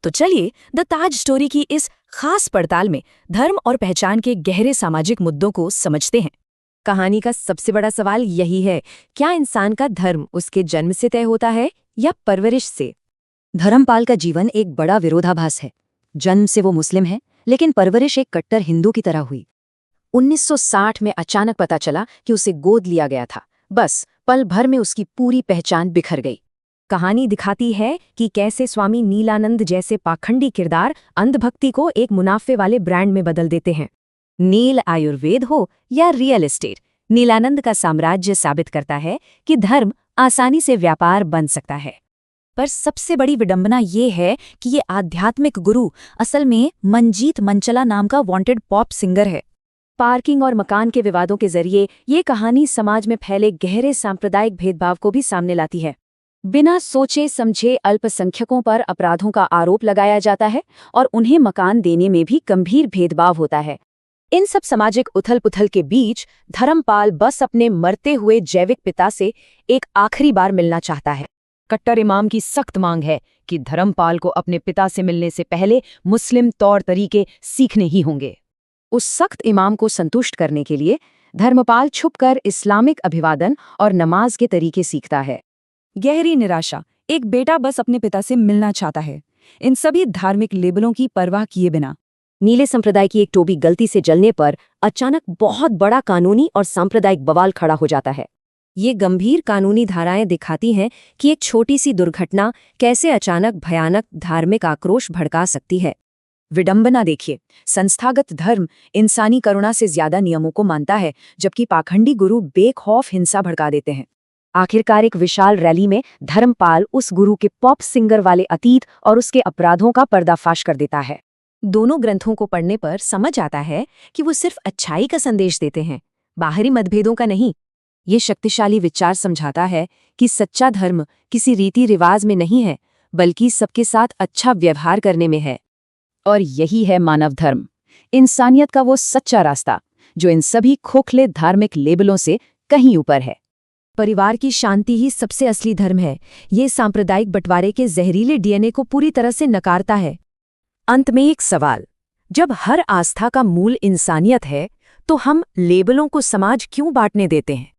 तो चलिए the Taj story की इस खास पड़ताल में धर्म और पहचान के गहरे सामाजिक मुद्दों को समझते हैं। कहानी का सबसे बड़ा सवाल यही है, क्या इंसान का धर्म उसके जन्म से तय होता है या परवरिश से? धर्मपाल का जीवन एक बड़ा विरोधाभास है। जन्म से वो मुस्लिम है, लेकिन परवरिश एक कट्टर हिंदू की तरह हुई। 1960 में अचानक पता चला कि उसे गोद लिया गया था। बस पल भर में उसकी पूरी पहचान बिखर गई। कहानी दिखाती है कि कैसे स्वामी नीलानंद जैसे पाखंडी किरदार अंधभक्ति को एक मुनाफे वाले ब्रांड में बदल देते हैं। नील आयुर्वेद हो या रियल एस्टेट, नीलानंद का साम्राज्य साबित करता है कि धर्म आसानी से व्यापार बन सकता है। पर सबसे बड़ी विडंबना ये है कि ये आध्यात्मिक गुरु असल में मंजीत मंचला नाम का वांटेड पॉप सिंगर है। पार्किंग और मकान के विवादों के जरिए ये कहानी समाज में फैले गहरे सांप्रदायिक भेदभाव को भी सामने लाती है। बिना सोचे समझे अल्पसंख्यकों पर अपराधों का आरोप लगाया जाता है और उन्हें मकान देने में भी गंभीर भेदभाव होता है। इन सब सामाजिक उथल-पुथल के बीच धर्मपाल बस अपने मरते हुए जैविक पिता से एक आखिरी बार मिलना चाहता है। कट्टर इमाम की सख्त मांग है कि धर्मपाल को अपने पिता से मिलने से पहले मुस्लिम तौर तरीके सीखने ही होंगे। उस सख्त इमाम को संतुष्ट करने के लिए धर्मपाल छुपकर इस्लामिक अभिवादन और नमाज के तरीके सीखता है। गहरी निराशा, एक बेटा बस अपने पिता से मिलना चाहता है, इन सभी धार्मिक लेबलों की परवाह किए बिना। नीले संप्रदाय की एक टोपी गलती से जलने पर अचानक बहुत बड़ा कानूनी और सांप्रदायिक बवाल खड़ा हो जाता है। ये गंभीर कानूनी धाराएं दिखाती हैं कि एक छोटी सी दुर्घटना कैसे अचानक भयानक धार्मिक आक्रोश भड़का सकती है। विडंबना देखिए, संस्थागत धर्म इंसानी करुणा से ज्यादा नियमों को मानता है, जबकि पाखंडी गुरु बेखौफ हिंसा भड़का देते हैं। आखिरकार एक विशाल रैली में धर्मपाल उस गुरु के पॉप सिंगर वाले अतीत और उसके अपराधों का पर्दाफाश कर देता है। दोनों ग्रंथों को पढ़ने पर समझ आता है कि वो सिर्फ अच्छाई का संदेश देते हैं, बाहरी मतभेदों का नहीं। ये शक्तिशाली विचार समझाता है कि सच्चा धर्म किसी रीति रिवाज में नहीं है, बल्कि सबके साथ अच्छा व्यवहार करने में है। और यही है मानव धर्म, इंसानियत का वो सच्चा रास्ता जो इन सभी खोखले धार्मिक लेबलों से कहीं ऊपर है। परिवार की शांति ही सबसे असली धर्म है। ये सांप्रदायिक बंटवारे के जहरीले डीएनए को पूरी तरह से नकारता है। अंत में एक सवाल, जब हर आस्था का मूल इंसानियत है, तो हम लेबलों को समाज क्यों बांटने देते हैं?